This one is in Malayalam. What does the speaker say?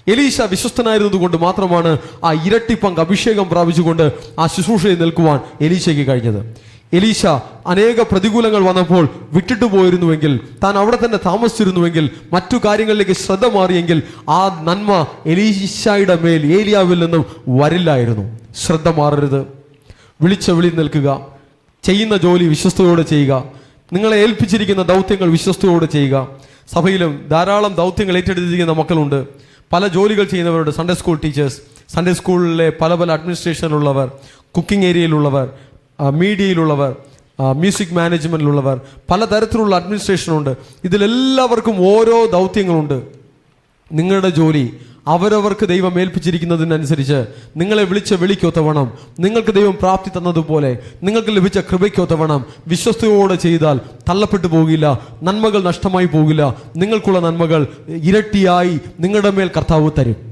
എലീശ വിശ്വസ്തനായിരുന്നതുകൊണ്ട് മാത്രമാണ് ആ ഇരട്ടി പങ്ക് അഭിഷേകം പ്രാപിച്ചുകൊണ്ട് ആ ശുശ്രൂഷയിൽ നിൽക്കുവാൻ എലീശയ്ക്ക് കഴിഞ്ഞത്. എലീശ അനേക പ്രതികൂലങ്ങൾ വന്നപ്പോൾ വിട്ടിട്ട് പോയിരുന്നുവെങ്കിൽ, താൻ അവിടെ തന്നെ താമസിച്ചിരുന്നുവെങ്കിൽ, മറ്റു കാര്യങ്ങളിലേക്ക് ശ്രദ്ധ മാറിയെങ്കിൽ ആ നന്മ എലീശയുടെ മേൽ ഏലിയാവിൽ നിന്നും വരില്ലായിരുന്നു. ശ്രദ്ധ മാറരുത്. വിളിച്ച വിളി നിൽക്കുക. ചെയ്യുന്ന ജോലി വിശ്വസ്തയോടെ ചെയ്യുക. നിങ്ങളെ ഏൽപ്പിച്ചിരിക്കുന്ന ദൗത്യങ്ങൾ വിശ്വസ്തയോടെ ചെയ്യുക. സഭയിലും ധാരാളം ദൗത്യങ്ങൾ ഏറ്റെടുത്തിരിക്കുന്ന മക്കളുണ്ട്. പല ജോലികൾ ചെയ്യുന്നവരുണ്ട്. സൺഡേ സ്കൂൾ ടീച്ചേഴ്സ്, സൺഡേ സ്കൂളിലെ പല പല അഡ്മിനിസ്ട്രേഷനിലുള്ളവർ, കുക്കിംഗ് ഏരിയയിലുള്ളവർ, മീഡിയയിലുള്ളവർ, മ്യൂസിക് മാനേജ്മെൻറ്റിലുള്ളവർ, പലതരത്തിലുള്ള അഡ്മിനിസ്ട്രേഷനുണ്ട്. ഇതിലെല്ലാവർക്കും ഓരോ ദൗത്യങ്ങളുണ്ട്. നിങ്ങളുടെ ജോലി അവരവർക്ക് ദൈവം ഏൽപ്പിച്ചിരിക്കുന്നതിനനുസരിച്ച് നിങ്ങളെ വിളിച്ച വിളിക്കൊത്തവണ്ണം, നിങ്ങൾക്ക് ദൈവം പ്രാപ്തി തന്നതുപോലെ നിങ്ങൾക്ക് ലഭിച്ച കൃപയ്ക്കൊത്തവണ്ണം വിശ്വസ്തയോടെ ചെയ്താൽ തള്ളപ്പെട്ടു പോകില്ല, നന്മകൾ നഷ്ടമായി പോകില്ല. നിങ്ങൾക്കുള്ള നന്മകൾ ഇരട്ടിയായി നിങ്ങളുടെ മേൽ കർത്താവ് തരും.